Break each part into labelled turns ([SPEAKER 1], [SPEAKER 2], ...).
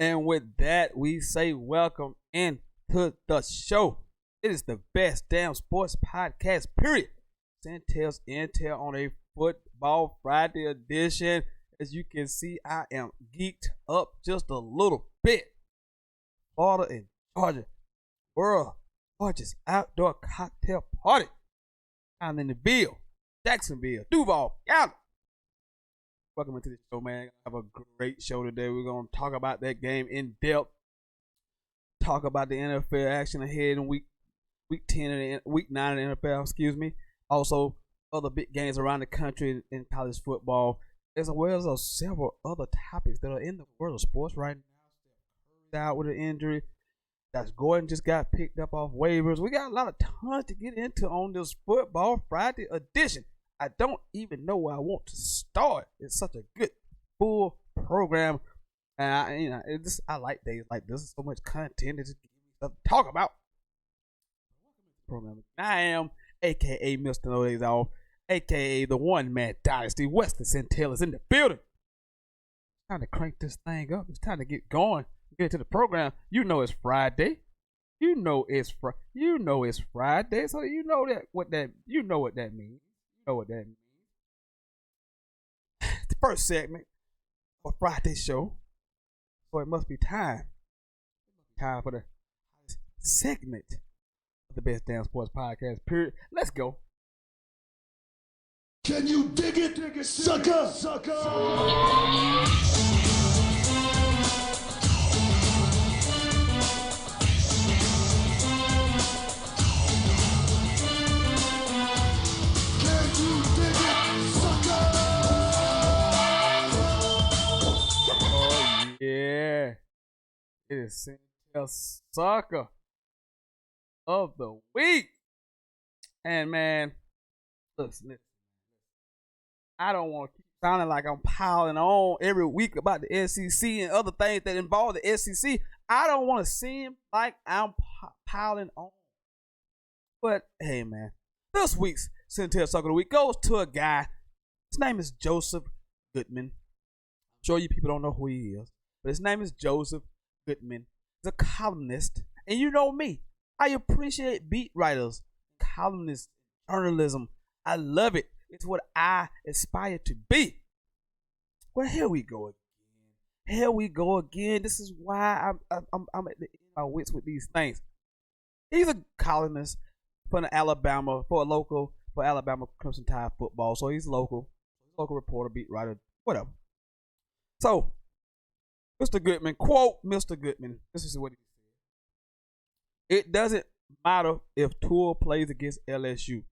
[SPEAKER 1] And with that, we say welcome into the show. It is the best damn sports podcast, period. Sentell's Intel on a Football Friday edition. As you can see, I am geeked up just a little bit. Florida and Georgia, world largest outdoor cocktail party down in the Ville, Jacksonville, Duval County. Welcome into the show, man. I have a great show today. We're going to talk about that game in depth. Talk about the NFL action ahead in week 10 and week 9 in the NFL, excuse me. Also, other big games around the country in college football, as well as several other topics that are in the world of sports right now. Out with an injury. That's Gordon just got picked up off waivers. We got a lot of tons to get into on this Football Friday edition. I don't even know where I want to start. It's such a good full program, and I like days like this. So much content to stuff to talk about. Program. I am AKA Mr. No Days Off, AKA the One Man Dynasty. Weston Sentell is in the building. It's time to crank this thing up. It's time to get going. Get to the program. You know it's Friday. You know it's Friday. So you know what that means. You know what that means. The first segment of Friday show. So it must be time. Time for the segment of the best damn sports podcast. Period. Let's go.
[SPEAKER 2] Can you dig it, Sucka?
[SPEAKER 1] Yeah, it is Sentell Sucka of the week. And man, listen, I don't want to keep sounding like I'm piling on every week about the SEC and other things that involve the SEC. I don't want to seem like I'm piling on. But hey, man, this week's Sentell Sucka of the week goes to a guy. His name is Joseph Goodman. I'm sure you people don't know who he is. But his name is Joseph Goodman. He's a columnist. And you know me. I appreciate beat writers, columnists, journalism. I love it. It's what I aspire to be. Well, here we go again. This is why I'm at the end of my wits with these things. He's a columnist for Alabama Crimson Tide football. So he's local reporter, beat writer, whatever. So Mr. Goodman, quote Mr. Goodman, this is what he said. It doesn't matter if Tua plays against LSU.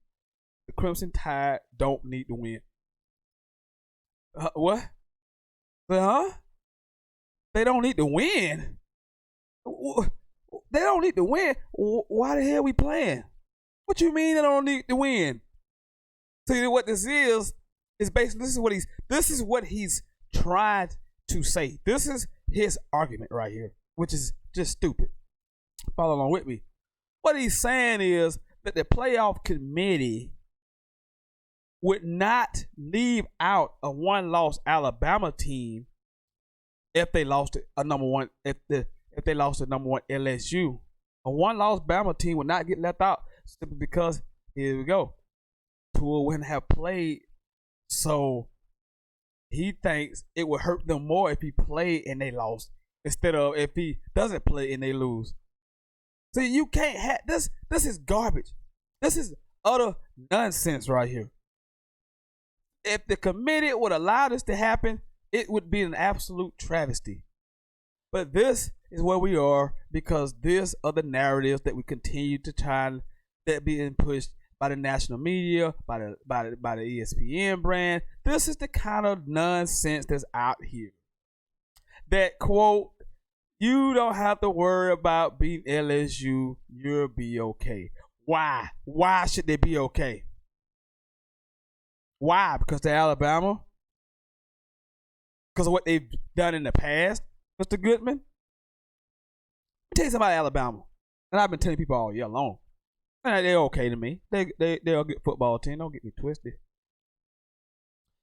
[SPEAKER 1] The Crimson Tide don't need to win. What? Huh? They don't need to win? They don't need to win? Why the hell are we playing? What you mean they don't need to win? See what this is basically this is what he's trying to say. This is his argument right here, which is just stupid. Follow along with me. What he's saying is that the playoff committee would not leave out a one-loss Alabama team if they lost a number one if they lost to number one LSU. A one-loss Bama team would not get left out simply because here we go. Tua wouldn't have played, so he thinks it would hurt them more if he played and they lost instead of if he doesn't play and they lose. See, you can't have this. This is garbage. This is utter nonsense right here. If the committee would allow this to happen, it would be an absolute travesty. But this is where we are because these are the narratives that we continue to try that being pushed by the national media, by the ESPN brand. This is the kind of nonsense that's out here. That quote, you don't have to worry about beating LSU, you'll be okay. Why? Why should they be okay? Why? Because they're Alabama? Because of what they've done in the past, Mr. Goodman? Let me tell you something about Alabama. And I've been telling people all year long. And they're okay to me. They're a good football team. Don't get me twisted.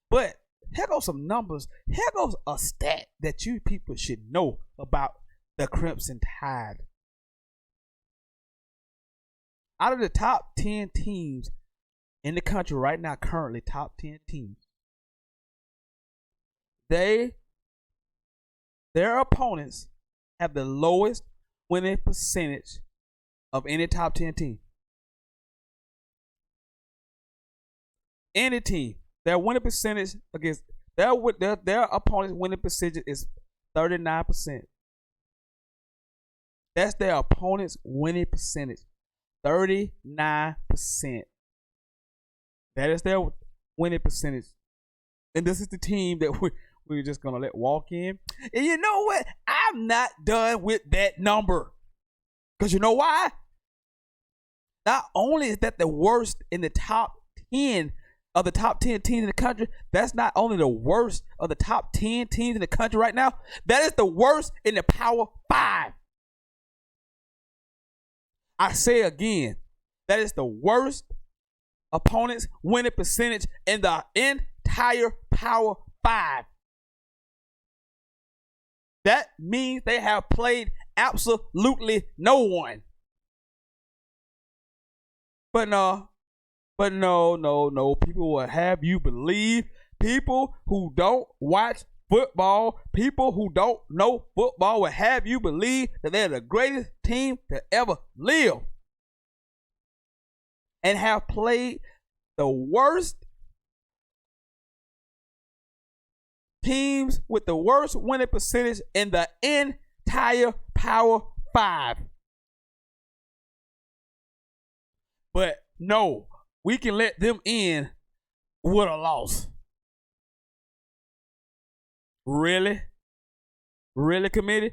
[SPEAKER 1] But here goes some numbers. Here goes a stat that you people should know about the Crimson Tide. Out of the top 10 teams in the country right now, currently top 10 teams, their opponents have the lowest winning percentage of any top 10 team. Any team, their winning percentage against their opponent's winning percentage is 39%. That's their opponent's winning percentage, 39%. That is their winning percentage, and this is the team that we're just gonna let walk in. And you know what? I'm not done with that number, because you know why? Not only is that the worst in the top 10 of the top 10 teams in the country, that's not only the worst of the top 10 teams in the country right now, that is the worst in the Power 5. I say again, that is the worst opponent's winning percentage in the entire Power 5. That means they have played absolutely no one. But no. People will have you believe, people who don't watch football, people who don't know football will have you believe that they're the greatest team to ever live. And have played the worst teams with the worst winning percentage in the entire Power 5. But no, we can let them in with a loss. Really? Really, committee?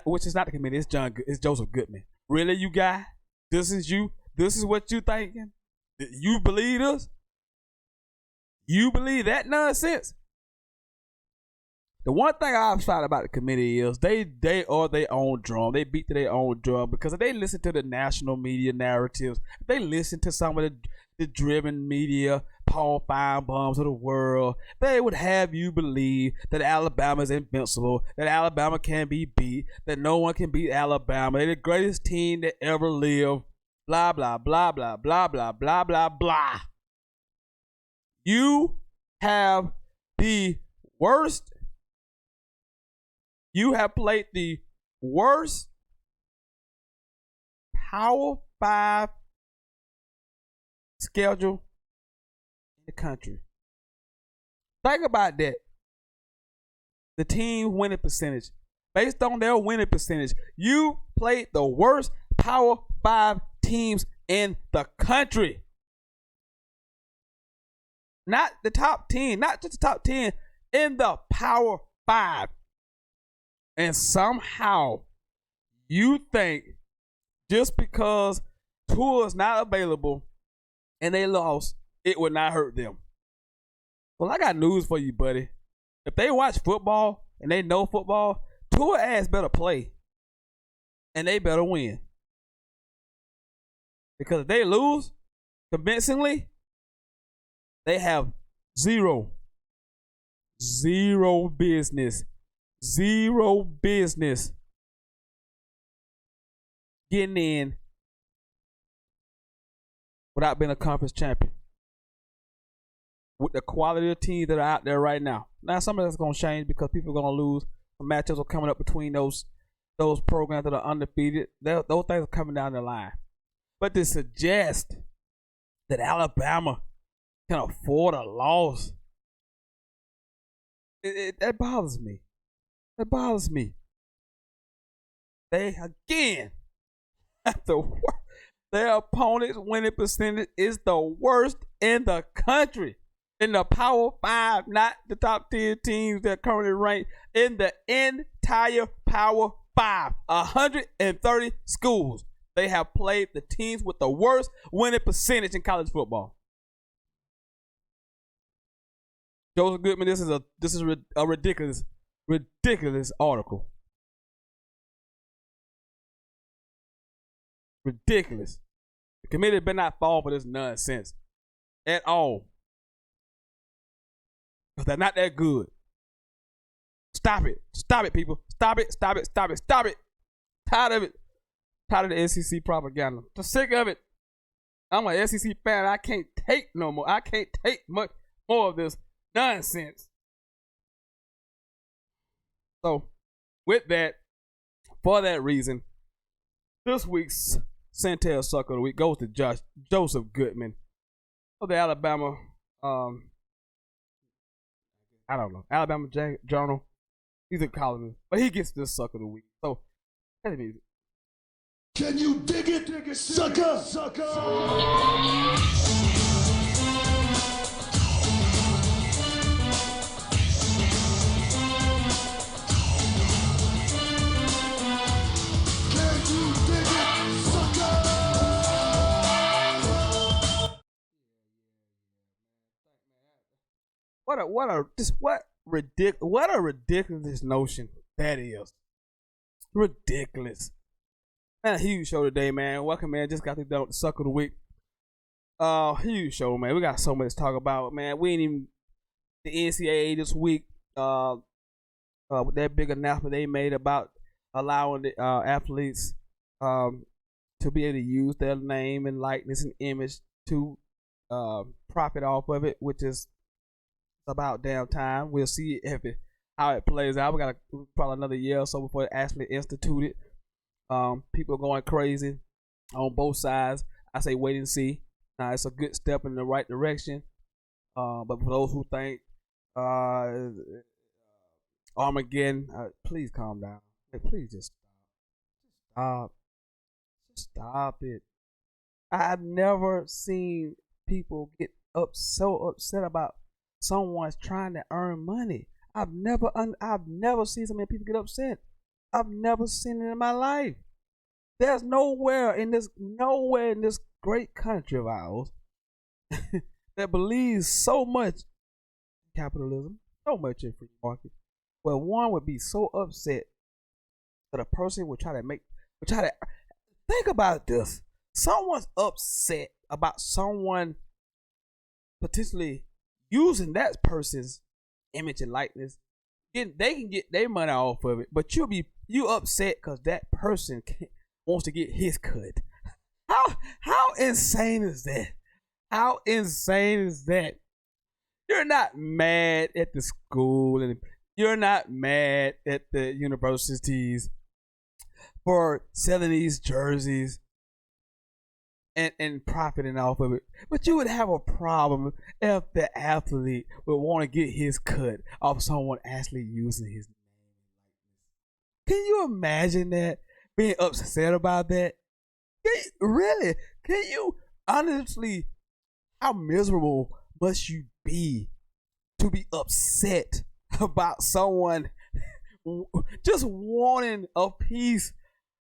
[SPEAKER 1] Which is not the committee, it's Joseph Goodman. Really, you guy? This is you? This is what you thinking? You believe this? You believe that nonsense? The one thing I've found about the committee is they are their own drum. They beat to their own drum because if they listen to the national media narratives, if they listen to some of the driven media, Paul Feinbaums of the world, they would have you believe that Alabama is invincible, that Alabama can be beat, that no one can beat Alabama. They're the greatest team that ever lived. Blah, blah, blah, blah, blah, blah, blah, blah, blah. You have the worst. You have played the worst Power 5 schedule in the country. Think about that. The team winning percentage. Based on their winning percentage, you played the worst Power 5 teams in the country. Not the top 10, not just the top 10, in the Power 5. And somehow you think just because Tua is not available and they lost, it would not hurt them. Well, I got news for you, buddy. If they watch football and they know football, Tua ass better play and they better win. Because if they lose convincingly, they have zero business getting in without being a conference champion. With the quality of teams that are out there right now. Now, some of that's going to change because people are going to lose. The matchups are coming up between those programs that are undefeated. Those things are coming down the line. But to suggest that Alabama can afford a loss, that bothers me. That bothers me. They, again, have their opponent's winning percentage is the worst in the country. In the Power 5, not the top 10 teams that are currently ranked, in the entire Power 5. 130 schools. They have played the teams with the worst winning percentage in college football. Joseph Goodman, this is a ridiculous article. Ridiculous. The committee better not fall for this nonsense at all. because they're not that good. Stop it. Stop it, people. Stop it. Stop it. Stop it. Stop it. Tired of it. Tired of the SEC propaganda. Just sick of it. I'm an SEC fan. I can't take no more. I can't take much more of this nonsense. So, with that, for that reason, this week's Sentell Sucka of the Week goes to Joseph Goodman of the Alabama, Alabama Journal. He's a columnist, but he gets this Sucka of the Week. So, play the music.
[SPEAKER 2] Can you dig it, Sucka?
[SPEAKER 1] What a ridiculous notion that is. Ridiculous. Man, a huge show today, man. Welcome, man. Just got to done with the Sucka of the Week. Huge show, man. We got so much to talk about, man. We ain't even the NCAA this week. With that big announcement they made about allowing the athletes to be able to use their name and likeness and image to profit off of it, which is about damn time. We'll see how it plays out. We got probably another year or so before it actually instituted. People going crazy on both sides. I say wait and see. Now it's a good step in the right direction. But for those who think Armageddon, please calm down. Hey, please just stop. Just stop it. I've never seen people get so upset about someone's trying to earn money. I've never seen so many people get upset. I've never seen it in my life. There's nowhere in this great country of ours that believes so much in capitalism, so much in free market, where one would be so upset that a person would try to think about this. Someone's upset about someone potentially using that person's image and likeness. They can get their money off of it, but you upset because that person wants to get his cut. How insane is that? How insane is that? You're not mad at the school and you're not mad at the universities for selling these jerseys and profiting off of it. But you would have a problem if the athlete would want to get his cut off someone actually using his name. Can you imagine that? Being upset about that? Can you honestly, how miserable must you be to be upset about someone just wanting a piece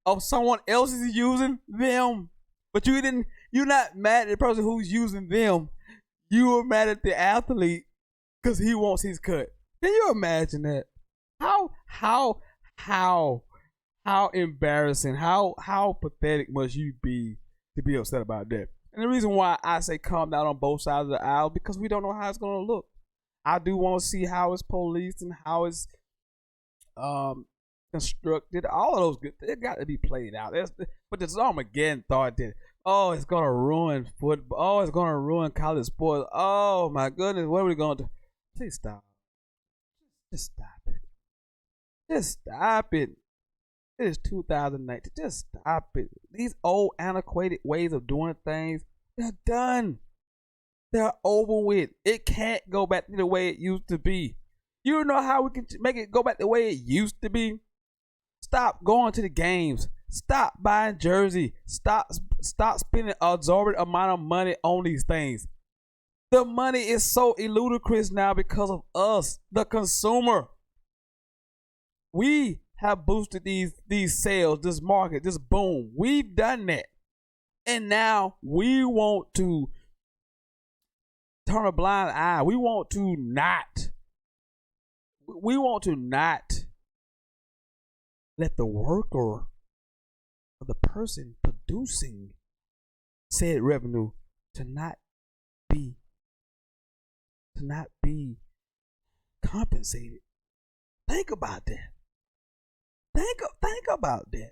[SPEAKER 1] of someone else's using them? But you're not mad at the person who's using them. You are mad at the athlete because he wants his cut. Can you imagine that? How embarrassing, how pathetic must you be to be upset about that? And the reason why I say calm down on both sides of the aisle, because we don't know how it's going to look. I do want to see how it's policed and how it's constructed. All of those good things got to be played out. But this Armageddon thought that, oh, it's going to ruin football. Oh, it's going to ruin college sports. Oh, my goodness, what are we going to do? Please stop. Just stop it. Just stop it. It is 2019. Just stop it. These old antiquated ways of doing things, they're done. They're over with. It can't go back to the way it used to be. You know how we can make it go back the way it used to be? Stop going to the games. Stop buying jerseys. Stop spending an absorbent amount of money on these things. The money is so ludicrous now because of us, the consumer. We have boosted these sales, this market, this boom. We've done that. And now we want to turn a blind eye. We want to not let the worker or the person producing said revenue to not be compensated. Think about that. Think about that.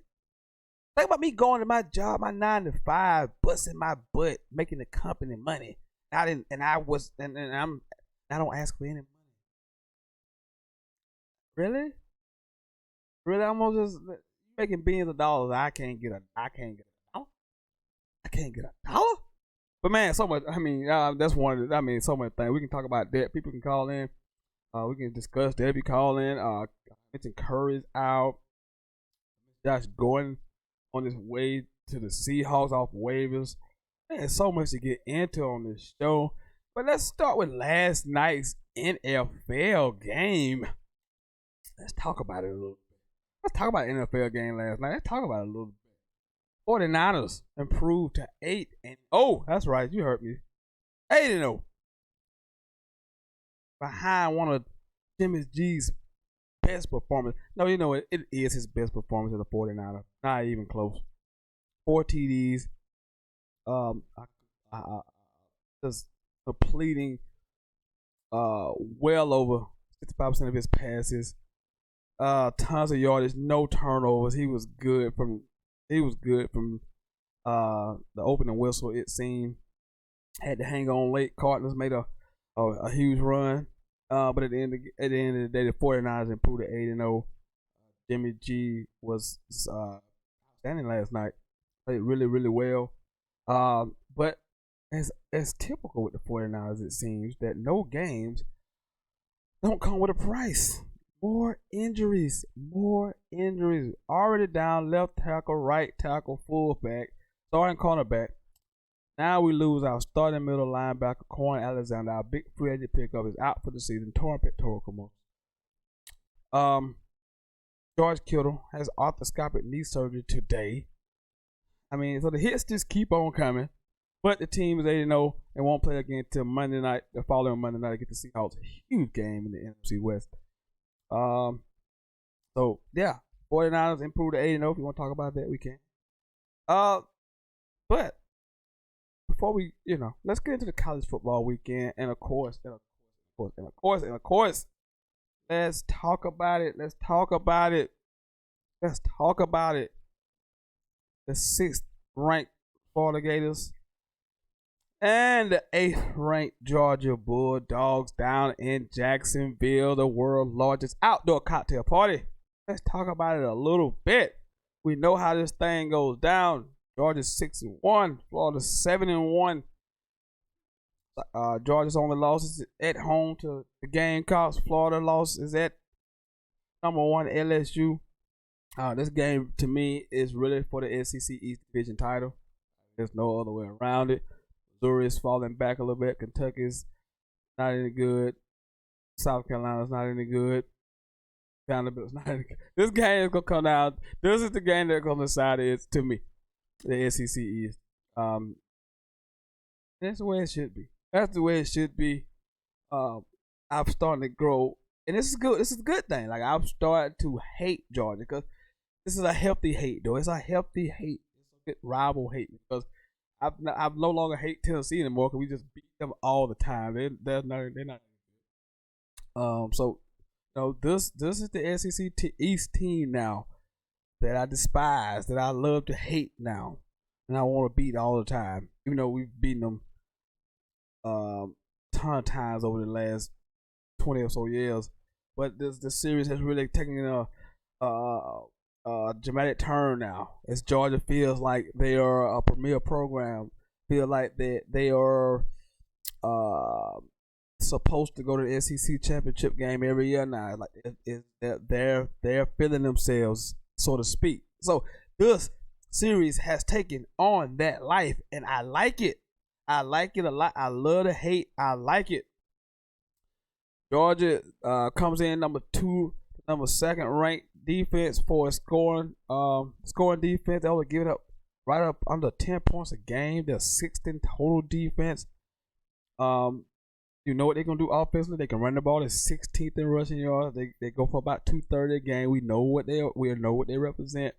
[SPEAKER 1] Think about me going to my job, my 9 to 5, busting my butt, making the company money. I don't ask for any money. Really? Really? I'm gonna just making billions of dollars. I can't get a dollar. I can't get a dollar. But man, so much. I mean, that's one of the. I mean, so many things we can talk about. That people can call in. We can discuss that. If you call in, mention Curry's out. Josh Gordon on his way to the Seahawks off waivers. There's so much to get into on this show. But let's start with last night's NFL game. Let's talk about it a little bit. Let's talk about the NFL game last night. Let's talk about it a little bit. 49ers improved to 8-0. That's right, you heard me. 8-0. Behind one of Jimmy G's best performance. No, you know it is his best performance as a 49er. Not even close. 4 TDs. Just completing well over 65% of his passes. Tons of yardage, no turnovers. He was good from the opening whistle. It seemed had to hang on late. Cardinals made a huge run. But at the end of the day, the 49ers improved to 8-0. Jimmy G was outstanding last night. Played really, really well. But as typical with the 49ers, it seems that no games don't come with a price. More injuries. Already down left tackle, right tackle, fullback, starting cornerback. Now we lose our starting middle linebacker, Corn Alexander. Our big free agent pickup is out for the season. Torn pectoral commotion. George Kittle has arthroscopic knee surgery today. I mean, so the hits just keep on coming. But the team is 8-0 and won't play again until Monday night. The following Monday night, get the Seahawks. A huge game in the NFC West. So yeah, 49ers improved to 8-0. If you want to talk about that, we can. But before we, let's get into the college football weekend, and of course, let's talk about it. The 6th ranked Florida Gators and the 8th ranked Georgia Bulldogs down in Jacksonville, the world's largest outdoor cocktail party. Let's talk about it a little bit. We know how this thing goes down. Georgia's 6-1, Florida's 7-1. Georgia's only losses at home to the Gamecocks. Florida loss is at number 1 LSU. This game to me is really for the SEC East Division title. There's no other way around it. Missouri is falling back a little bit. Kentucky's not any good. South Carolina's not any good. Vanderbilt's not any good. This game is gonna come down. This is the game that's gonna decide it to me. The SEC East. That's the way it should be. I'm starting to grow, and this is good. This is a good thing. Like, I've started to hate Georgia because this is a healthy hate, though. It's a healthy hate. It's a good rival hate because I've no longer hate Tennessee anymore because we just beat them all the time. They're not. So this is the SEC East team now that I despise, that I love to hate now, and I want to beat all the time. Even though we've beaten them ton of times over the last 20 or so years, but this series has really taken a dramatic turn now. As Georgia feels like they are a premier program, feel like they are supposed to go to the SEC championship game every year now. Like they're feeling themselves, so to speak. So this series has taken on that life, and I like it. I like it a lot. I love the hate. I like it. Georgia comes in number 2nd ranked defense for scoring defense. They only give it up right up under 10 points a game. They're 6th in total defense. You know what they're gonna do offensively? They can run the ball. They're 16th in rushing yards. They go for about 230 a game. We know what they represent.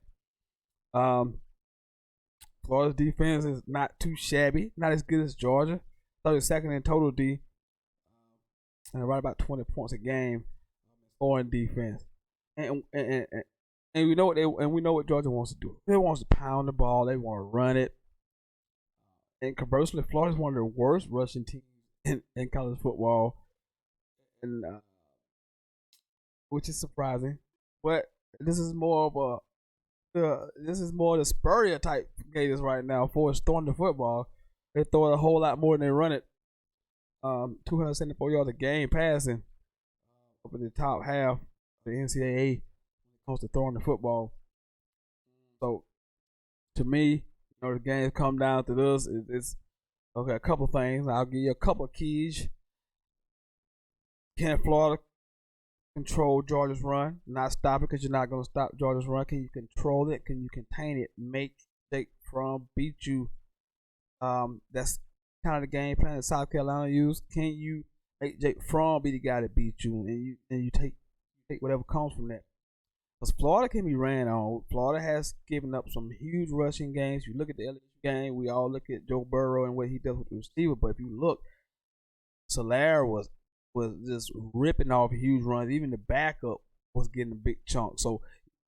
[SPEAKER 1] Florida's defense is not too shabby, not as good as Georgia. 32nd in total D. and right about 20 points a game scoring defense. And we know what Georgia wants to do. They want to pound the ball. They want to run it. And conversely, Florida's one of the worst rushing teams in college football, and which is surprising. But this is more of the Spurrier type Gators right now. For throwing the football, they throw it a whole lot more than they run it. 274 yards a game passing over the top half of the NCAA when it comes to throwing the football. So, to me, the games come down to this. It's okay. A couple things. I'll give you a couple of keys. Can Florida control Georgia's run? Not stop it, because you're not going to stop Georgia's run. Can you control it? Can you contain it? Make Jake Fromm beat you? That's kind of the game plan that South Carolina used. Can you make Jake Fromm be the guy that beat you, and you take whatever comes from that? Because Florida can be ran on. Florida has given up some huge rushing games. You look at the LSU game, we all look at Joe Burrow and what he does with the receiver. But if you look, Soler was just ripping off huge runs. Even the backup was getting a big chunk. So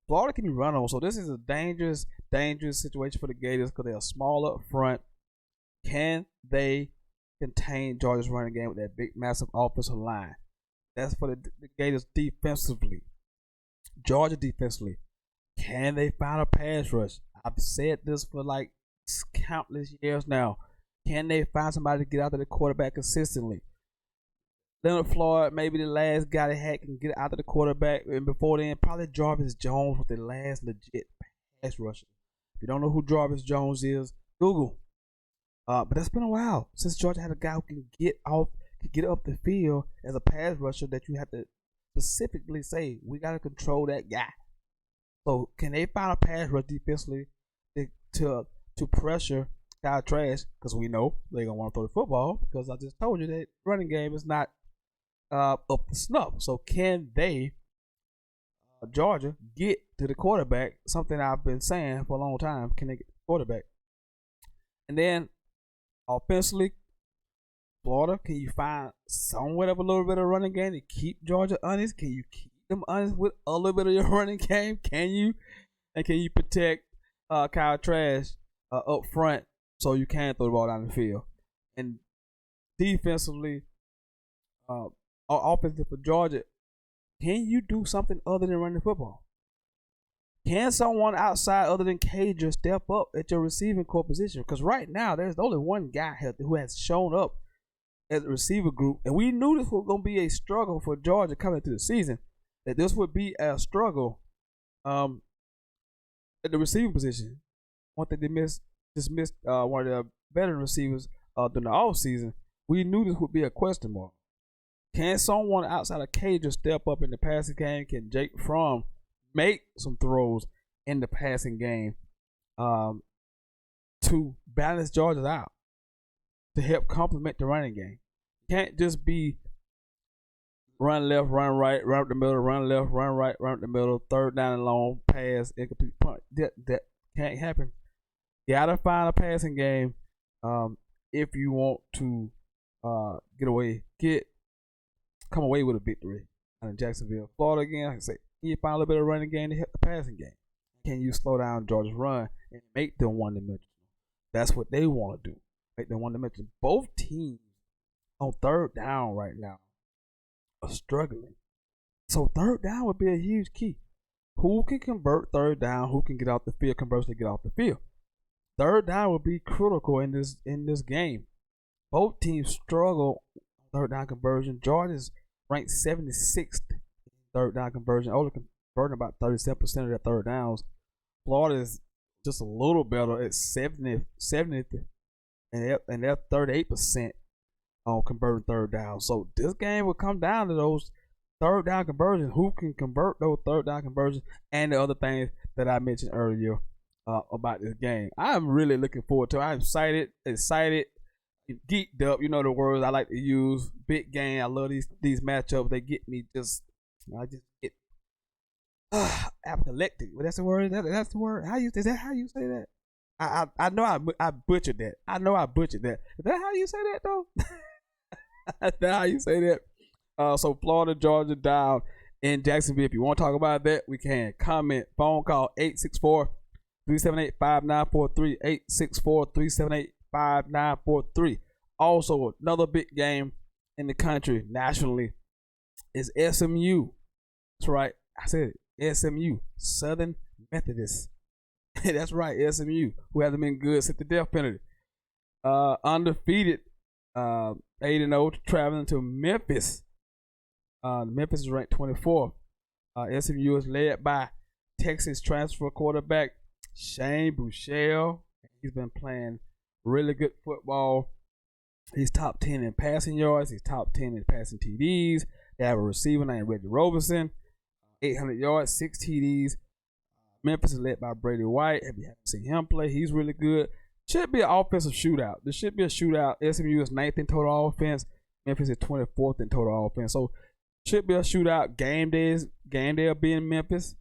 [SPEAKER 1] Florida can be run on. So this is a dangerous situation for the Gators because they're small up front. Can they contain Georgia's running game with that big, massive offensive line? That's for the Gators defensively. Georgia defensively, can they find a pass rush? I've said this for like countless years now. Can they find somebody to get out of the quarterback consistently? Leonard Floyd, maybe the last guy they had, can get out of the quarterback. And before then, probably Jarvis Jones was the last legit pass rusher. If you don't know who Jarvis Jones is, Google. But that's been a while since Georgia had a guy who can get up the field as a pass rusher that you have to specifically say, we got to control that guy. So can they find a pass rush defensively to pressure Kyle Trask? Because we know they're going to want to throw the football, because I just told you that running game is not up to snuff. So can they, Georgia, get to the quarterback? Something I've been saying for a long time. Can they get to the quarterback? And then offensively, Florida, can you find somewhat of a little bit of running game to keep Georgia honest? Can you keep them honest with a little bit of your running game? Can you? And can you protect Kyle Trask up front so you can throw the ball down the field? And defensively, offensively for Georgia, can you do something other than running the football? Can someone outside other than Cager step up at your receiving core position? Because right now, there's only one guy who has shown up as a receiver group, and we knew this was going to be a struggle for Georgia coming into the season, that this would be a struggle at the receiving position. One thing they dismissed one of the veteran receivers during the offseason. We knew this would be a question mark. Can someone outside of Cager step up in the passing game? Can Jake Fromm make some throws in the passing game to balance Georgia out, to help complement the running game? Can't just be run left, run right, run up the middle, run left, run right, run up the middle, third down and long, pass, incomplete punt. That can't happen. You gotta find a passing game if you want to come away with a victory out of Jacksonville. Florida, again, like I say, can you find a little bit of running game to help the passing game? Can you slow down Georgia's run and make them one-dimensional? That's what they want to do. Make them one-dimensional. Both teams on third down right now are struggling. So third down would be a huge key. Who can convert third down? Who can get off the field? Conversely, get off the field. Third down would be critical in this game. Both teams struggle on third down conversion. Georgia's ranked 76th in third down conversion. Only converting about 37% of their third downs. Florida is just a little better at 70th, and they're 38% on converting third down. So this game will come down to those third down conversions. Who can convert those third down conversions and the other things that I mentioned earlier about this game. I'm really looking forward to it. I'm excited, geeked up. You know the words I like to use. Big game. I love these matchups. They get me I just get apoplectic. Well, that's the word. That's the word. Is that how you say that? I know I butchered that. I know I butchered that. Is that how you say that though? That's not how you say that. So Florida, Georgia down in Jacksonville. If you want to talk about that, we can. Comment, phone call 864-378-5943. 864-378-5943. Also, another big game in the country nationally is SMU. That's right. I said it. SMU, Southern Methodist. That's right, SMU, who hasn't been good since the death penalty. Undefeated, 8-0, traveling to Memphis. Memphis is ranked 24th. SMU is led by Texas transfer quarterback Shane Buechele. He's been playing really good football. He's top 10 in passing yards. He's top 10 in passing TDs. They have a receiver named Reggie Roberson, 800 yards, 6 TDs. Memphis is led by Brady White. If you haven't seen him play, he's really good. Should be an offensive shootout. This should be a shootout. SMU is 9th in total offense. Memphis is 24th in total offense. So should be a shootout. Game day will be in Memphis.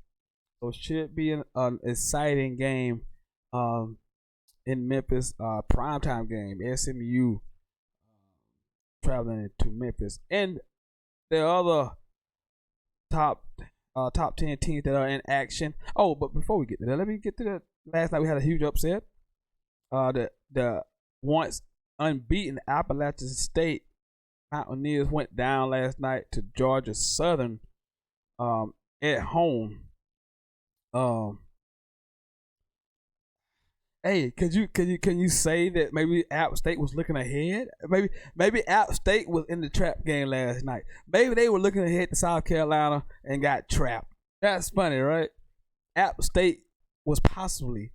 [SPEAKER 1] So it should be an exciting game in Memphis. Primetime game. SMU traveling to Memphis. And the other top 10 teams that are in action. Oh, but before we get to that, let me get to that. Last night we had a huge upset. The once unbeaten Appalachian State Mountaineers went down last night to Georgia Southern at home. Hey, can you say that maybe App State was looking ahead? Maybe App State was in the trap game last night. Maybe they were looking ahead to South Carolina and got trapped. That's funny, right? App State was possibly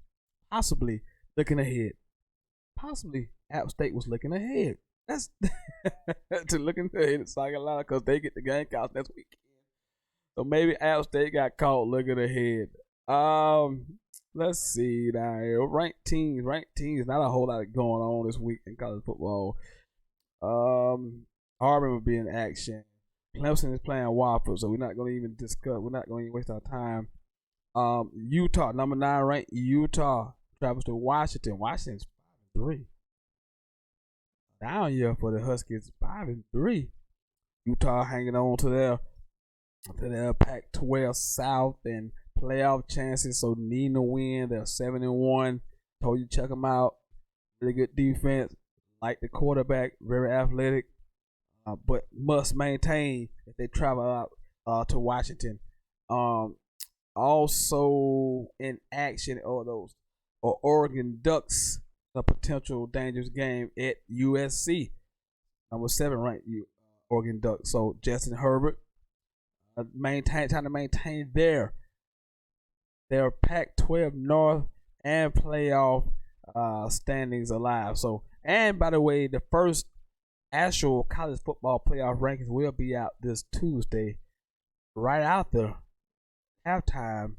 [SPEAKER 1] looking ahead. Possibly App State was looking ahead. That's to looking ahead at South Carolina because they get the Gamecocks next weekend. So maybe App State got caught looking ahead. Let's see down here. Ranked teams. Not a whole lot going on this week in college football. Auburn will be in action. Clemson is playing Wofford, so we're not going to even discuss. We're not going to waste our time. Utah, number 9 ranked Utah travels to Washington. Washington's 5-3. Down year for the Huskies, 5-3. Utah hanging on to their Pac-12 South and playoff chances, so needing to win. They're 7-1. Told you check them out. Really good defense. Like the quarterback, very athletic, but must maintain if they travel out to Washington. Also in action are Oregon Ducks, a potential dangerous game at USC. Number 7 ranked Oregon Ducks. So Justin Herbert trying to maintain their Pac-12 North and playoff standings alive. So, and by the way, the first actual college football playoff rankings will be out this Tuesday, right after halftime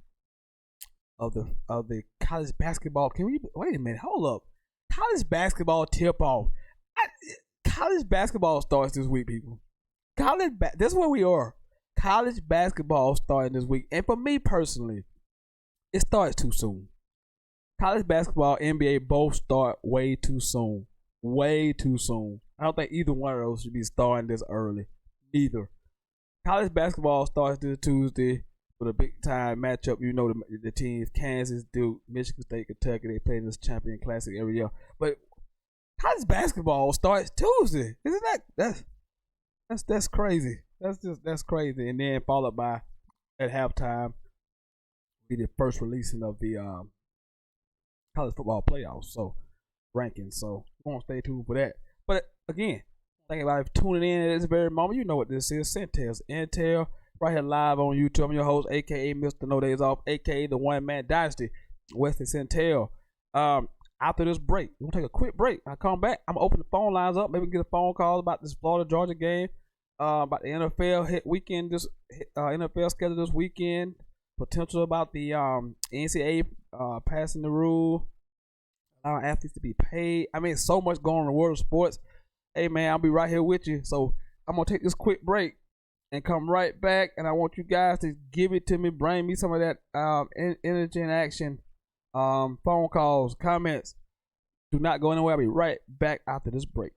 [SPEAKER 1] of the college basketball. Can we wait a minute? Hold up. College basketball tip off. College basketball starts this week, people. This is where we are. College basketball starting this week, and for me personally, it starts too soon. College basketball, NBA both start way too soon. Way too soon. I don't think either one of those should be starting this early. Neither. College basketball starts this Tuesday with a big time matchup. You know the teams: Kansas, Duke, Michigan State, Kentucky. They play in this Champion Classic every year. But college basketball starts Tuesday. Isn't that's crazy? That's crazy. And then followed by at halftime be the first releasing of the college football playoffs, so rankings. So we're gonna stay tuned for that. But again, think about it, tuning in at this very moment. You know what this is. Sentell's Intel right here live on YouTube. I'm your host, aka Mr. No Days Off, aka the One Man Dynasty, Wesley Sentell. After this break, we're gonna take a quick break. I come back, I'm gonna open the phone lines up. Maybe we get a phone call about this Florida Georgia game, about the NFL weekend, this NFL schedule this weekend. Potential about the NCAA passing the rule, allowing athletes to be paid. I mean, so much going on in the world of sports. Hey, man, I'll be right here with you. So I'm going to take this quick break and come right back. And I want you guys to give it to me. Bring me some of that energy and action. Phone calls, comments. Do not go anywhere. I'll be right back after this break.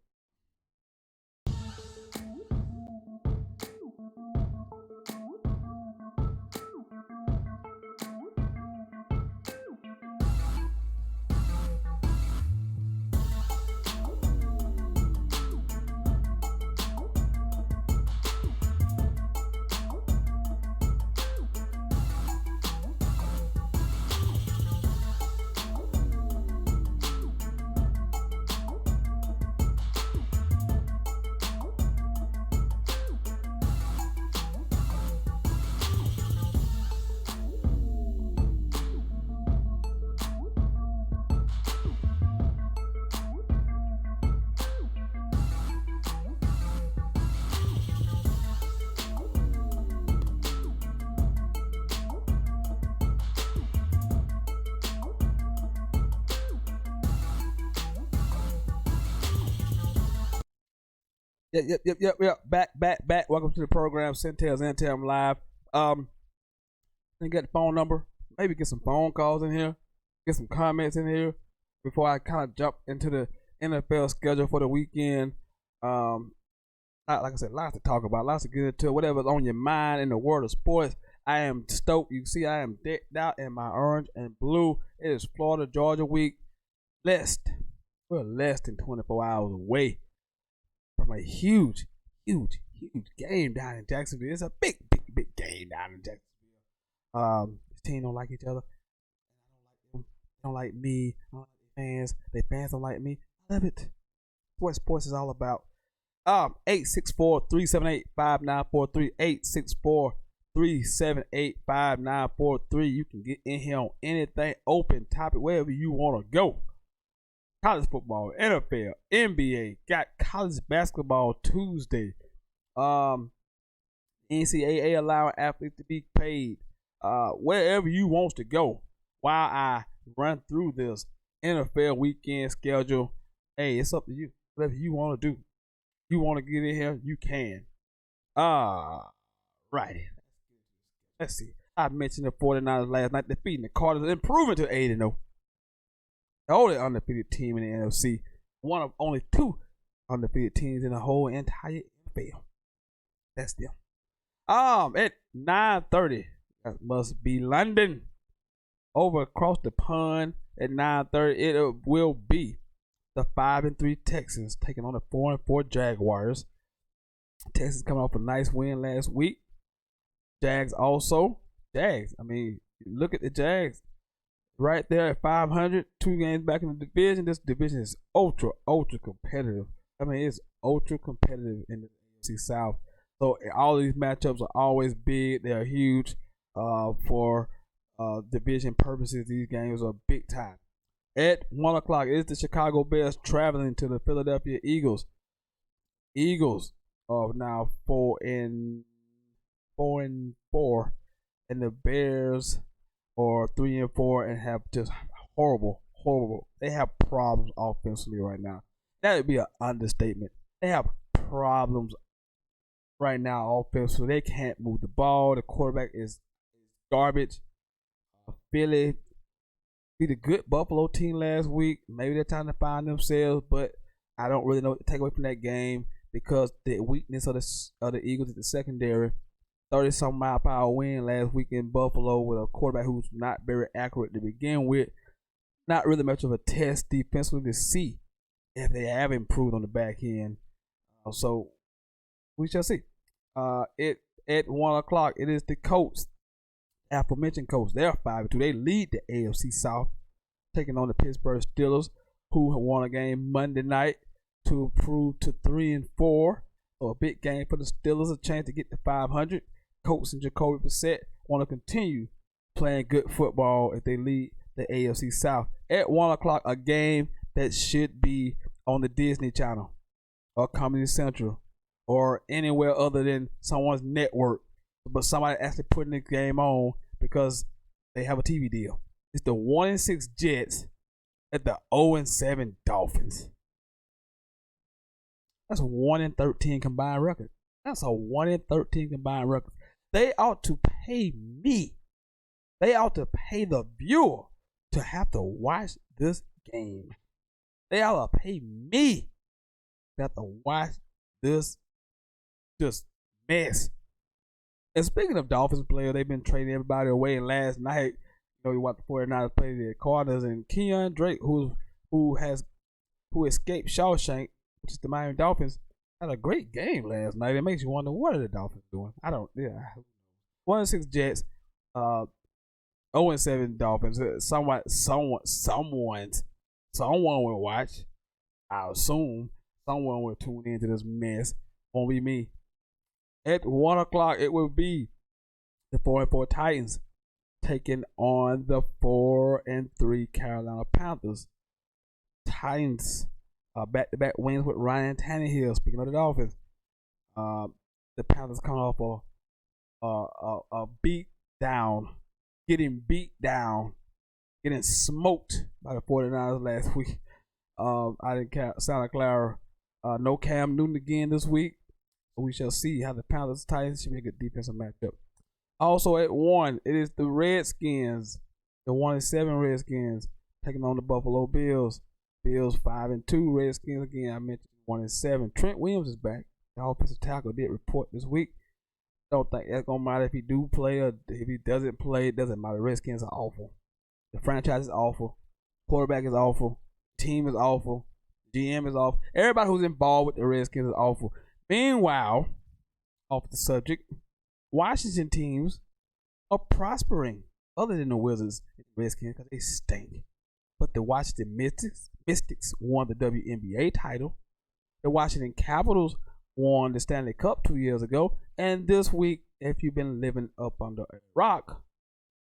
[SPEAKER 1] Yep. Back. Welcome to the program, Sentell I'm live. Then get the phone number. Maybe get some phone calls in here. Get some comments in here before I kind of jump into the NFL schedule for the weekend. Like I said, lots to talk about, lots to get into. Whatever's on your mind in the world of sports. I am stoked. You see, I am decked out in my orange and blue. It is Florida Georgia week. We're less than 24 hours away from a huge game down in Jacksonville. It's a big game down in Jacksonville. This team don't like each other. I don't like them. They don't like me. I don't like the fans. Their fans don't like me. I love it. What sports is all about. 864-378-5943. 864-378-5943. You can get in here on anything, open topic, wherever you want to go. College football, NFL, NBA, got college basketball Tuesday. NCAA allowing athletes to be paid wherever you want to go. While I run through this NFL weekend schedule, hey, it's up to you. Whatever you want to do. You want to get in here, you can. Right. Let's see. I mentioned the 49ers last night defeating the Cardinals, improving to 8-0. The only undefeated team in the NFC. One of only two undefeated teams in the whole entire NFL. That's them. At 9:30, that must be London. Over across the pond at 9:30, it will be the 5-3 Texans taking on the 4-4 Jaguars. Texans coming off a nice win last week. Jags. I mean, look at the Jags. Right there at 500, 2 games back in the division. This division is ultra competitive. I mean, it's ultra competitive in the AFC South. So all these matchups are always big. They are huge for division purposes. These games are big time. At 1 o'clock, it's the Chicago Bears traveling to the Philadelphia Eagles. Eagles are now 4-4, and the Bears are 3-4 and have just horrible. They have problems offensively right now. That would be an understatement. They have problems right now offensively. They can't move the ball. The quarterback is garbage. Philly beat a good Buffalo team last week. Maybe they're trying to find themselves, but I don't really know what to take away from that game because the weakness of the Eagles is the secondary. 30-some mile per hour win last week in Buffalo with a quarterback who's not very accurate to begin with. Not really much of a test defensively to see if they have improved on the back end. So we shall see. At 1 o'clock, it is the Colts. Aforementioned Colts. They're 5-2. They lead the AFC South, taking on the Pittsburgh Steelers, who won a game Monday night to improve to 3-4. So a big game for the Steelers, a chance to get to 500. Colts and Jacoby Brissett want to continue playing good football if they lead the AFC South. At 1 o'clock, a game that should be on the Disney Channel or Comedy Central or anywhere other than someone's network. But somebody actually putting the game on because they have a TV deal. It's the 1-6 Jets at the 0-7 Dolphins. That's a 1-13 combined record. That's a 1-13 combined record. They ought to pay me. They ought to pay the viewer to have to watch this game. They ought to pay me to have to watch this just mess. And speaking of Dolphins players, they've been trading everybody away. And last night, we watched the 49ers play the Cardinals, and Kenyon Drake, who escaped Shawshank, which is the Miami Dolphins, had a great game last night. It makes you wonder, what are the Dolphins doing? 1-6 Jets, 0-7 Dolphins. Someone will watch. I assume someone will tune into this mess. Won't be me. At 1 o'clock, it will be the 4-4 Titans taking on the 4-3 Carolina Panthers. Titans back-to-back wins with Ryan Tannehill. Speaking of the Dolphins, the Panthers coming off a beat down, getting smoked by the 49ers last week out in Santa Clara. No Cam Newton again this week. So we shall see how the Panthers Titans should be a good defensive matchup. Also at 1, it is the Redskins, the 1-7 Redskins taking on the Buffalo Bills. Bills 5-2. Redskins again. I mentioned 1-7. Trent Williams is back. The offensive tackle did report this week. Don't think that's gonna matter if he do play or if he doesn't play. It doesn't matter. Redskins are awful. The franchise is awful. Quarterback is awful. Team is awful. GM is awful. Everybody who's involved with the Redskins is awful. Meanwhile, off the subject, Washington teams are prospering, other than the Wizards and the Redskins, because they stink. But the Washington Mystics won the WNBA title. The Washington Capitals won the Stanley Cup 2 years ago. And this week, if you've been living up under a rock,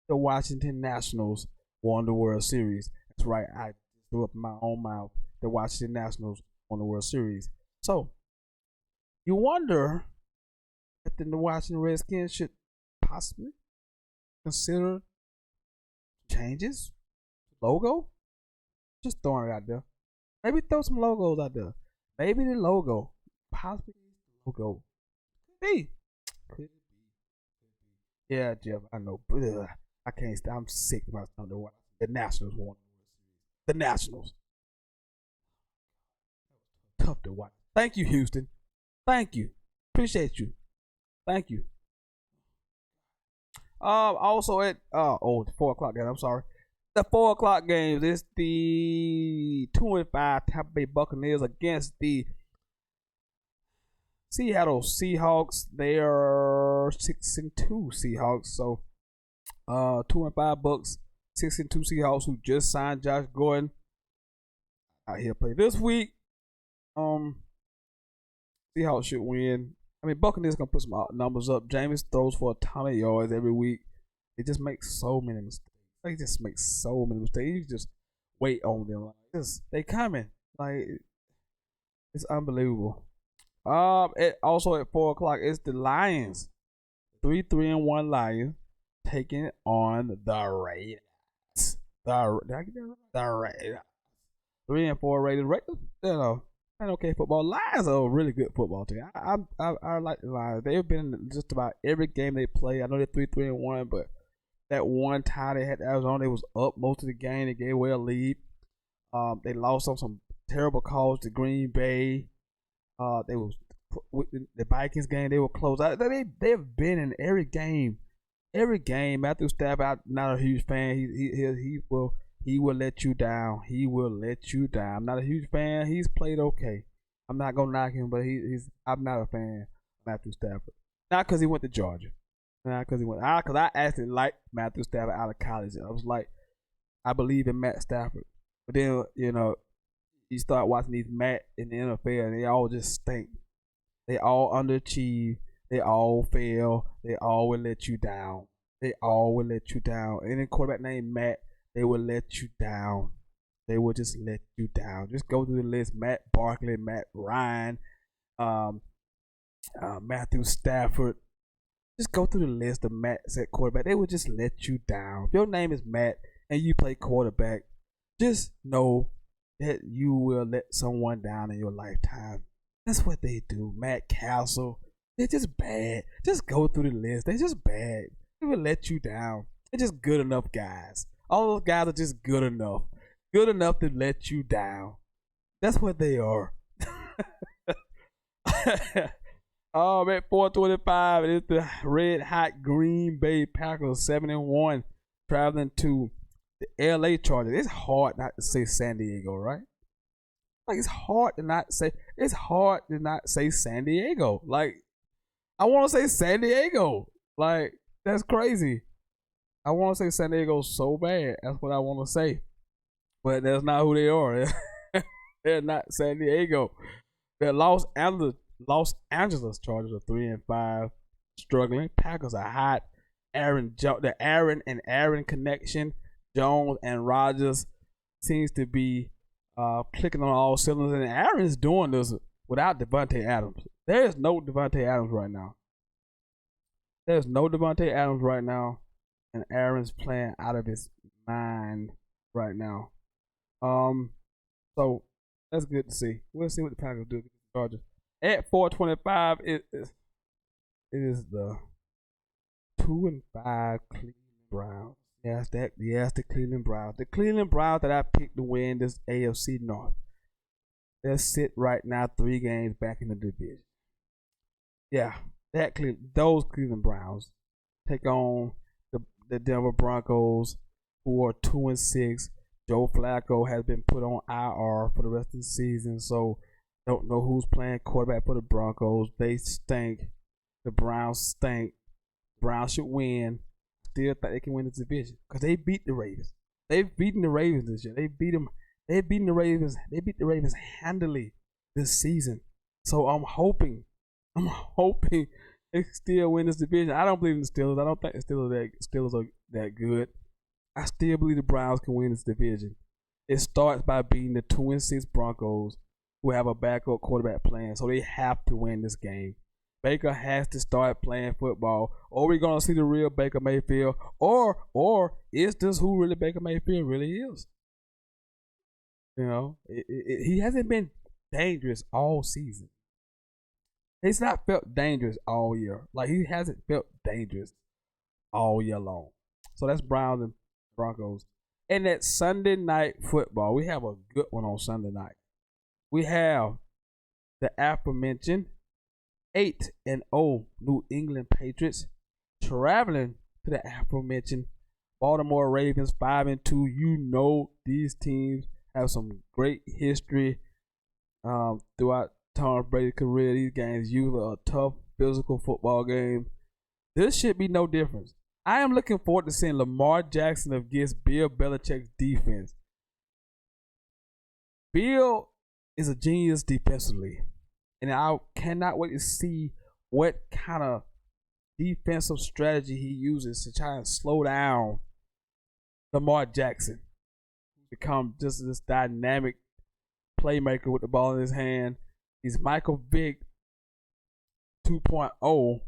[SPEAKER 1] the Washington Nationals won the World Series. That's right, I threw up my own mouth. The Washington Nationals won the World Series. So, you wonder if the Washington Redskins should possibly consider changes, logo. Just throwing it out there. Maybe throw some logos out there. Maybe the logo, possibly the logo. Could it be? Yeah, Jeff, I know. But I can't. I'm sick of my son. The Nationals won the Nationals. Tough to watch. Thank you, Houston. Thank you. Appreciate you. Thank you. Also at 4:00 game. I'm sorry. The 4:00 games. It's the 2-5 Tampa Bay Buccaneers against the Seattle Seahawks. They are 6-2 Seahawks. So 2-5 Bucks, 6-2 Seahawks, who just signed Josh Gordon out here to play this week. Seahawks should win. I mean, Buccaneers gonna put some numbers up. Jameis throws for a ton of yards every week. They just make so many mistakes. You just wait on them. They coming. Like, it's unbelievable. Also at 4:00, it's the Lions. 3-1 Lions taking on the Raiders. The Raiders. 3-4 Raiders. Raiders, an okay football. Lions are a really good football team. I like the Lions. They've been in just about every game they play. I know they're 3-1, but that one tie they had to Arizona, they was up most of the game. They gave away a lead. They lost on some terrible calls to Green Bay. They was the Vikings game. They were close. They've been in every game. Every game. Matthew Stafford, I'm not a huge fan. He will let you down. He will let you down. I'm not a huge fan. He's played okay. I'm not gonna knock him, but I'm not a fan of Matthew Stafford. Not because he went to Georgia. Not because because I actually liked Matthew Stafford out of college. I was like, I believe in Matt Stafford. But then, you start watching these Matt in the NFL, and they all just stink. They all underachieve. They all fail. They all will let you down. Any quarterback named Matt, they will let you down. They will just let you down. Just go through the list. Matt Barkley, Matt Ryan, Matthew Stafford. Just go through the list of Matt's at quarterback. They will just let you down. If your name is Matt and you play quarterback, just know that you will let someone down in your lifetime. That's what they do. Matt Castle. They're just bad. Just go through the list. They're just bad. They will let you down. They're just good enough guys. All those guys are just good enough. Good enough to let you down. That's what they are. At 4:25, it is the red hot Green Bay Packers 7-1 traveling to the LA Chargers. It's hard not to say San Diego, right? Like, it's hard to not say San Diego. Like, I want to say San Diego. Like, that's crazy. I want to say San Diego so bad. That's what I want to say. But that's not who they are. They're not San Diego. They're Los Angeles Chargers are 3-5, struggling. Packers are hot. The Aaron and Aaron connection, Jones and Rodgers, seems to be clicking on all cylinders. And Aaron's doing this without Devontae Adams. There is no Devontae Adams right now. And Aaron's playing out of his mind right now. So that's good to see. We'll see what the Packers do. Chargers. At 425, it is the 2-5 Cleveland Browns. Yes, the Cleveland Browns. The Cleveland Browns that I picked to win this AFC North. They'll sit right now 3 games back in the division. Yeah, those Cleveland Browns take on the Denver Broncos, who are 2-6. Joe Flacco has been put on IR for the rest of the season, so don't know who's playing quarterback for the Broncos. They stink. The Browns stink. Browns should win. Still think they can win this division because they beat the Ravens. They've beaten the Ravens this year. They beat them. They've beaten the Ravens. They beat the Ravens handily this season. So I'm hoping they still win this division. I don't believe in the Steelers. I don't think the Steelers are that good. I still believe the Browns can win this division. It starts by beating the 2-6 Broncos, who have a backup quarterback playing, so they have to win this game. Baker has to start playing football, or we're gonna see the real Baker Mayfield, or is this who really Baker Mayfield really is? You know, he hasn't been dangerous all season. He's not felt dangerous all year. Like, he hasn't felt dangerous all year long. So that's Browns and Broncos. And that Sunday night football, we have a good one on Sunday night. We have the aforementioned 8-0 New England Patriots traveling to the aforementioned Baltimore Ravens 5-2. You know these teams have some great history throughout Tom Brady's career. These games usually are tough physical football games. This should be no difference. I am looking forward to seeing Lamar Jackson against Bill Belichick's defense. Bill is a genius defensively, and I cannot wait to see what kind of defensive strategy he uses to try and slow down Lamar Jackson. Become just this dynamic playmaker with the ball in his hand. He's Michael Vick 2.0,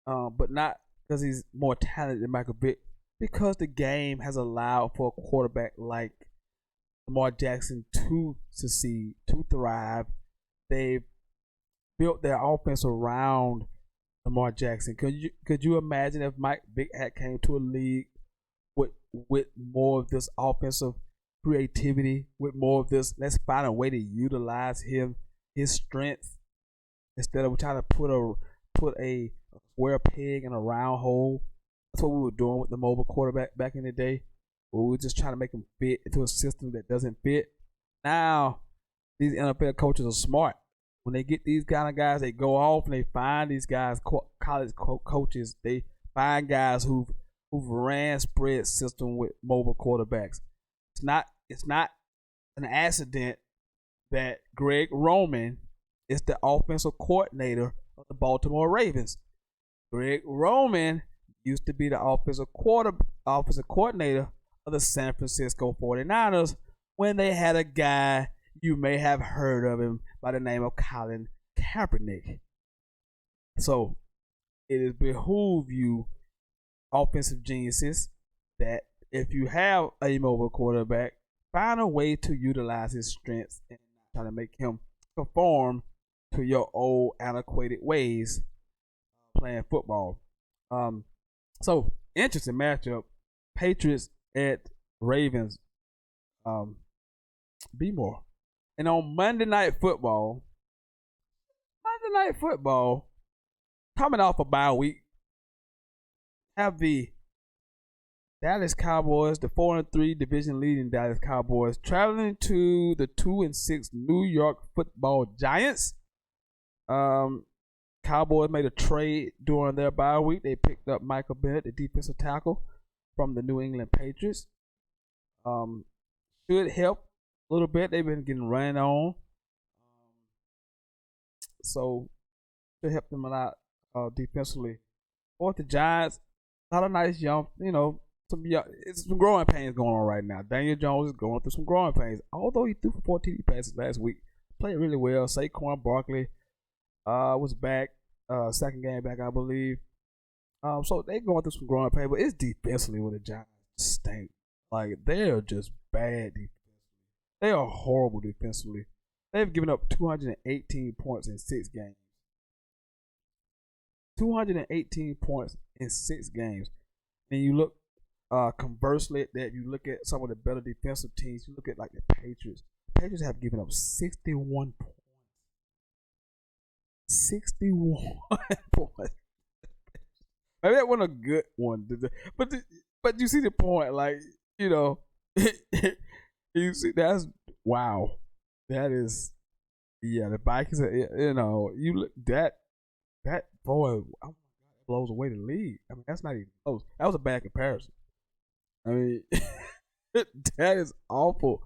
[SPEAKER 1] but not because he's more talented than Michael Vick, because the game has allowed for a quarterback like Lamar Jackson to succeed, to thrive. They've built their offense around Lamar Jackson. Could you imagine if Mike Vick had came to a league with more of this offensive creativity, with more of this, let's find a way to utilize his strength instead of trying to put a square peg in a round hole. That's what we were doing with the mobile quarterback back in the day. We were just trying to make them fit into a system that doesn't fit. Now, these NFL coaches are smart. When they get these kind of guys, they go off and they find these guys, college coaches. They find guys who've ran spread system with mobile quarterbacks. It's not an accident that Greg Roman is the offensive coordinator of the Baltimore Ravens. Greg Roman used to be the offensive coordinator of the San Francisco 49ers when they had a guy, you may have heard of him, by the name of Colin Kaepernick. So it is behoove you, offensive geniuses, that if you have a mobile quarterback, find a way to utilize his strengths and try to make him conform to your old antiquated ways playing football. So interesting matchup. Patriots at Ravens. Be more. And on Monday Night Football, coming off a bye week, have the Dallas Cowboys, the 4-3 division leading Dallas Cowboys, traveling to the 2-6 New York Football Giants. Cowboys made a trade during their bye week. They picked up Michael Bennett, the defensive tackle from the New England Patriots. Should help a little bit. They've been getting run on, so should help them a lot defensively. For the Giants, a lot of nice young, it's some growing pains going on right now. Daniel Jones is going through some growing pains. Although he threw for 4 TD passes last week, played really well. Saquon Barkley was back, second game back, I believe. So they going through some growing pains, but it's defensively where the Giants stink. Like, they're just bad defensively. They are horrible defensively. They've given up 218 points in 6 games. 218 points in 6 games. And you look conversely at that, you look at some of the better defensive teams. You look at like the Patriots. The Patriots have given up 61 points. 61 points. Maybe that wasn't a good one, but you see the point. Like, you know, you see that's wow. That is, yeah. The Vikings, you know, you look that boy, oh, blows away the league. I mean, that's not even close. That was a bad comparison. I mean, that is awful.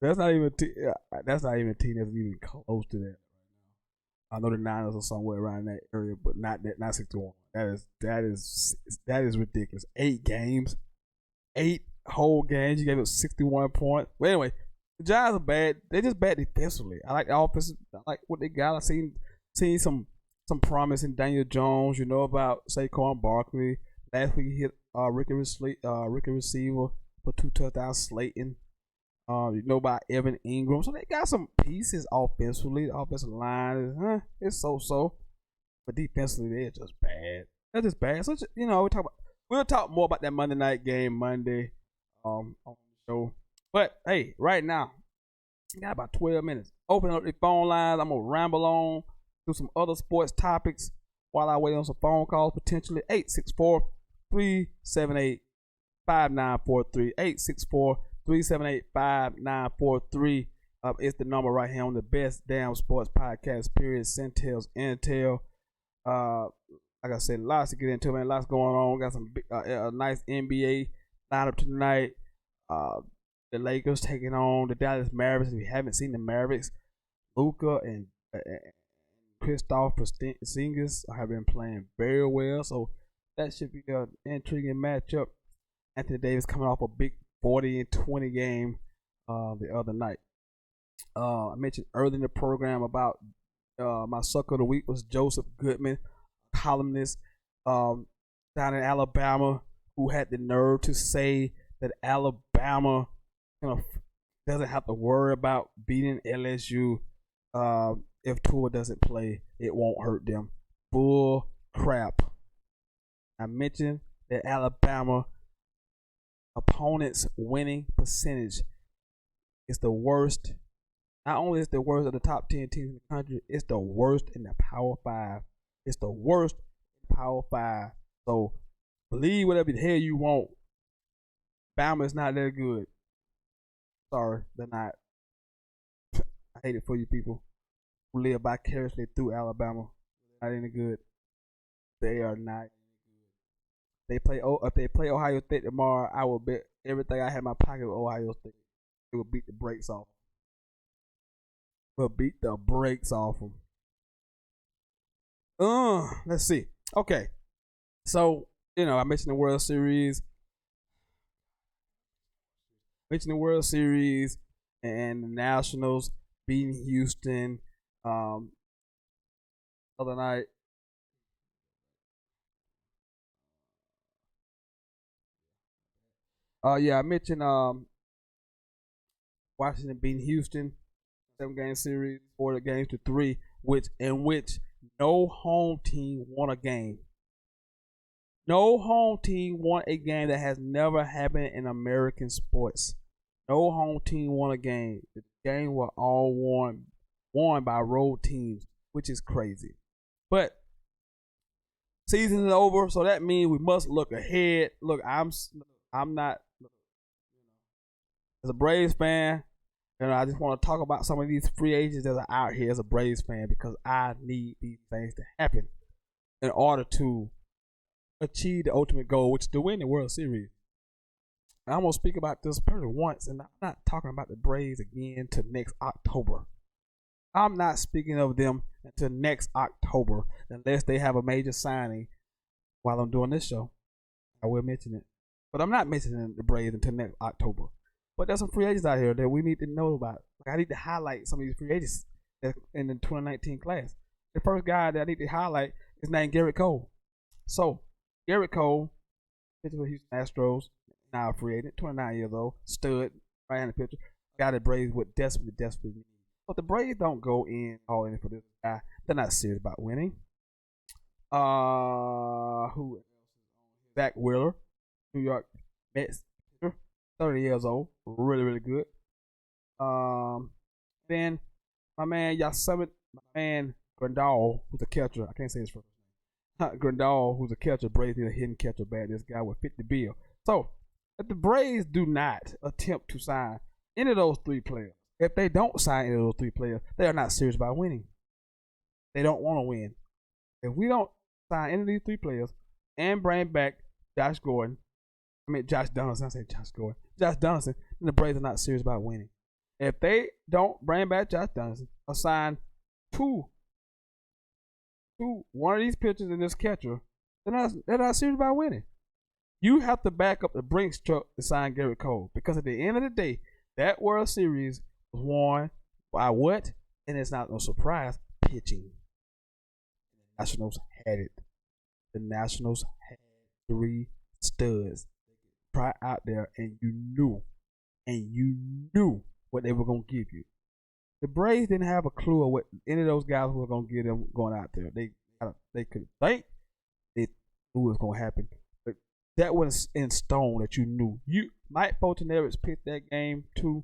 [SPEAKER 1] That's not even a team that's even close to that. I know the Niners are somewhere around that area, but not 61. That is ridiculous. 8 games, 8 whole games. You gave up 61 points. Well, anyway, the Giants are bad. They're just bad defensively. I like the offense. I like what they got. I seen some promise in Daniel Jones. You know about Saquon Barkley. Last week he hit Ricky receiver for 2 touchdowns. Slayton. You know about Evan Ingram. So they got some pieces offensively. The offensive line is so. But defensively, they're just bad. They're just bad. So, you know, we'll talk more about that Monday night game Monday on the show. But, hey, right now, we got about 12 minutes. Open up the phone lines. I'm going to ramble on through some other sports topics while I wait on some phone calls, potentially. 864-378-5943. 864-378-5943 is the number right here on the best damn sports podcast, period. Sentell's Intel. Like I said, lots to get into, man. Lots going on. Got some a nice NBA lineup tonight. The Lakers taking on the Dallas Mavericks. If you haven't seen the Mavericks, Luka and Kristaps Porzingis have been playing very well, so that should be an intriguing matchup. Anthony Davis coming off a big 40-20 game the other night. I mentioned early in the program about my sucker of the week was Joseph Goodman, columnist down in Alabama, who had the nerve to say that Alabama doesn't have to worry about beating LSU if Tua doesn't play. It won't hurt them. Bull crap. I mentioned that Alabama opponents' winning percentage is the worst. Not only is it the worst of the top 10 teams in the country, it's the worst in the Power 5. It's the worst in the Power 5. So believe whatever the hell you want. Bama is not that good. Sorry, they're not. I hate it for you people who live vicariously through Alabama. They're not any good. They are not. If they play Ohio State tomorrow, I will bet everything I had in my pocket with Ohio State. It will beat the brakes off. Will beat the brakes off them. Let's see. Okay, so I mentioned the World Series. And the Nationals beating Houston other night. I mentioned Washington beating Houston 7-game series, 4 games to 3, in which no home team won a game. No home team won a game. That has never happened in American sports. No home team won a game. The game were all won by road teams, which is crazy. But season is over, so that means we must look ahead. Look, I'm not, as a Braves fan, I just want to talk about some of these free agents that are out here as a Braves fan, because I need these things to happen in order to achieve the ultimate goal, which is to win the World Series. And I'm going to speak about this probably once, and I'm not talking about the Braves again till next October. I'm not speaking of them until next October, unless they have a major signing while I'm doing this show. I will mention it. But I'm not mentioning the Braves until next October. But there's some free agents out here that we need to know about. Like, I need to highlight some of these free agents in the 2019 class. The first guy that I need to highlight is named Garrett Cole. So, Garrett Cole, pitcher for Houston Astros, now a free agent, 29 years old, stud, right in the picture. Guy that Braves would desperately need. But the Braves don't go in all in for this guy. They're not serious about winning. Who else? Zach Wheeler, New York Mets, 30 years old, really, really good. Then my man Yosemite, my man Grandal, who's a catcher. I can't say his first name. Grandal, who's a catcher. Braves need a hidden catcher bad. This guy with 50 bill. So if the Braves do not attempt to sign any of those three players, if they don't sign any of those three players, they are not serious about winning. They don't want to win. If we don't sign any of these three players and bring back Josh Donaldson, I say Josh Gordon, Josh Donaldson, then the Braves are not serious about winning. If they don't bring back Josh Donaldson or sign one of these pitchers and this catcher, they're not serious about winning. You have to back up the Brinks truck to sign Garrett Cole, because at the end of the day, that World Series was won by what? And it's not no surprise, pitching. The Nationals had it. The Nationals had 3 studs right out there, and you knew what they were gonna give you. The Braves didn't have a clue of what any of those guys were gonna get them going out there. They could think they knew what was gonna happen, but that was in stone that you knew. Mike Fortuner's picked that game too.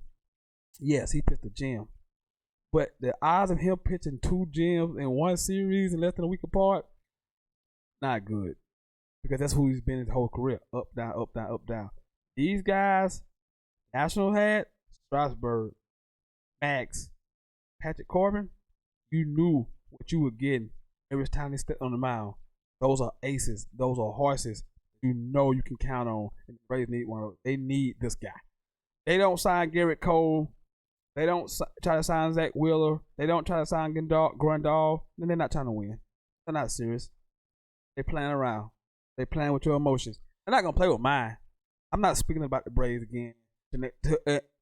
[SPEAKER 1] Yes, he picked the gem, but the odds of him pitching 2 gems in one series and less than a week apart, not good, because that's who he's been his whole career. Up, down, up, down, up, down. These guys, National had Strasburg, Max, Patrick Corbin, you knew what you were getting every time they stepped on the mound. Those are aces. Those are horses you know you can count on. And the Braves need one of those. They need this guy. They don't sign Garrett Cole. They don't try to sign Zach Wheeler. They don't try to sign Grandal. Then they're not trying to win. They're not serious. They're playing around. They're playing with your emotions. They're not going to play with mine. I'm not speaking about the Braves again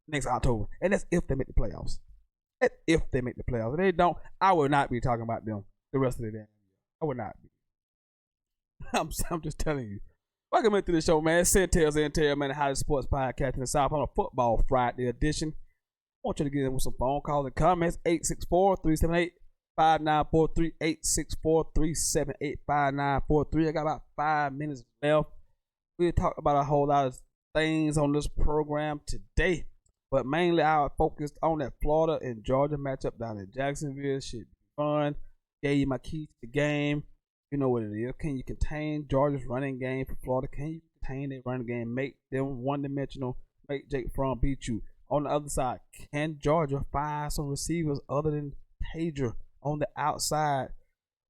[SPEAKER 1] next October. And that's if they make the playoffs. That's if they make the playoffs. If they don't, I will not be talking about them the rest of the day. I would not be. I'm just telling you. Welcome into the show, man. It's Sentell, man, the hottest sports podcast in the South on a Football Friday edition. I want you to get in with some phone calls and comments. 864-378-5943, 864-378-5943. I got about 5 minutes left. We'll talk about a whole lot of things on this program today, but mainly I focused on that Florida and Georgia matchup down in Jacksonville. Should be fun. Gave you my keys to the game. You know what it is. Can you contain Georgia's running game for Florida? Can you contain their running game? Make them one-dimensional. Make Jake Fromm beat you. On the other side, can Georgia find some receivers other than Pager on the outside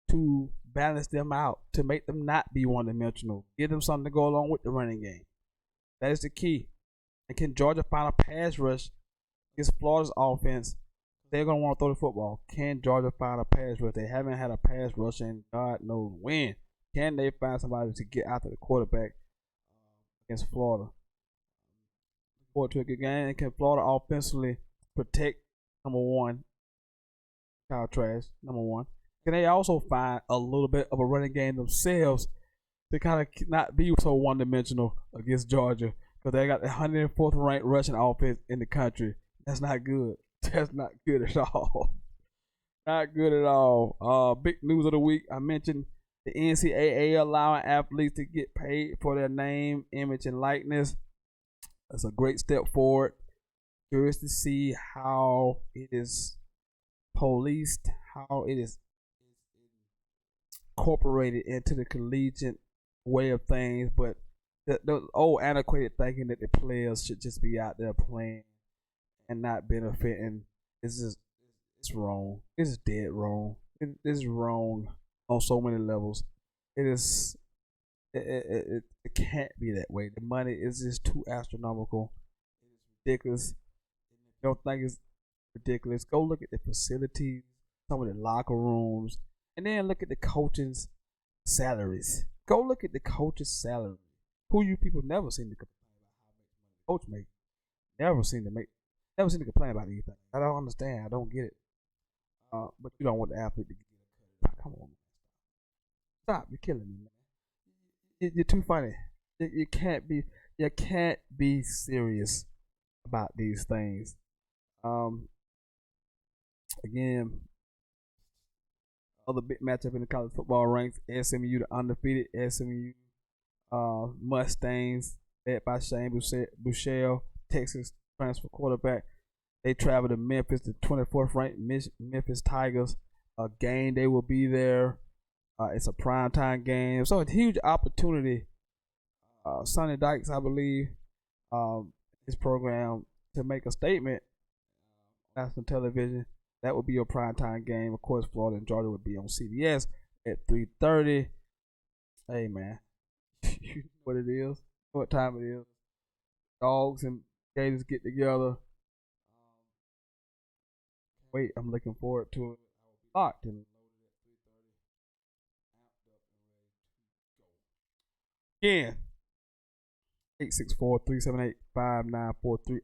[SPEAKER 1] to balance them out, to make them not be one-dimensional? Give them something to go along with the running game. That is the key. And can Georgia find a pass rush against Florida's offense? They're going to want to throw the football. Can Georgia find a pass rush? They haven't had a pass rush in God knows when. Can they find somebody to get after the quarterback against Florida? Forward to a good game. And can Florida offensively protect, number one, Kyle Trask, number one? Can they also find a little bit of a running game themselves to kind of not be so one-dimensional against Georgia? Because they got the 104th ranked rushing offense in the country. That's not good. That's not good at all. Not good at all. Big news of the week. I mentioned the NCAA allowing athletes to get paid for their name, image, and likeness. That's a great step forward. Curious to see how it is policed, how it is incorporated into the collegiate way of things. But the old antiquated thinking that the players should just be out there playing and not benefiting, it's wrong. It's dead wrong. It is wrong on so many levels. It can't be that way. The money is just too astronomical. It's ridiculous. If you don't think it's ridiculous, go look at the facilities, some of the locker rooms, and then look at the coaches' salaries. Go look at the coaches' salary. Who you people never seem to complain about how much money the coach makes. Never seem to complain about anything. I don't understand. I don't get it. But you don't want the athlete to get a cut. Come on, man. Stop. You're killing me, man. You're too funny. You can't be serious about these things. Again, other big matchup in the college football ranks: SMU, the undefeated SMU Mustangs, led by Shane Buechele, Texas transfer quarterback. They travel to Memphis, the 24th ranked Memphis Tigers. A game they will be there. It's a primetime game, so a huge opportunity. Sonny Dykes, I believe, his program to make a statement on national television. That would be a primetime game. Of course, Florida and Georgia would be on CBS at 3:30. Hey man, you know what it is, what time it is. Dogs and Gators get together. Wait, I'm looking forward to it. I will be locked and loaded at 3:30. Again, 864-378-5943.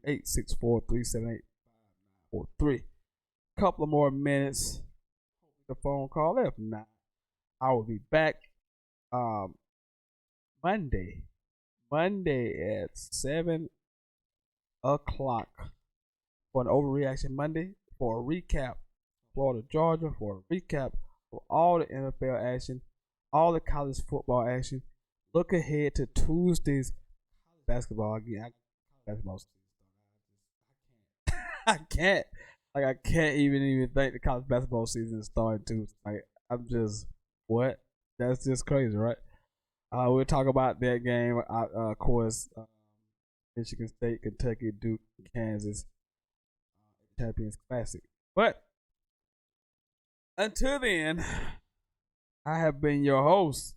[SPEAKER 1] 864-378-5943. Couple of more minutes. The phone call. If not, I will be back Monday at 7 o'clock for an Overreaction Monday, for a recap Florida Georgia, for a recap of all the NFL action, all the college football action. Look ahead to Tuesday's basketball again. I can't. Like, I can't even think the college basketball season is starting too. Like, I'm just, what? That's just crazy, right? We'll talk about that game. Of course, Michigan State, Kentucky, Duke, Kansas, Champions Classic. But until then, I have been your host,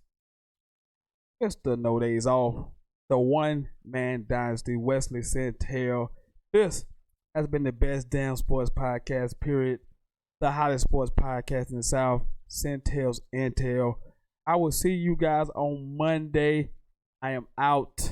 [SPEAKER 1] Mr. No Days Off, the one-man dynasty, Wesley Sentell. This has been the best damn sports podcast, period. The hottest sports podcast in the South, Sentell's Intel. I will see you guys on Monday. I am out.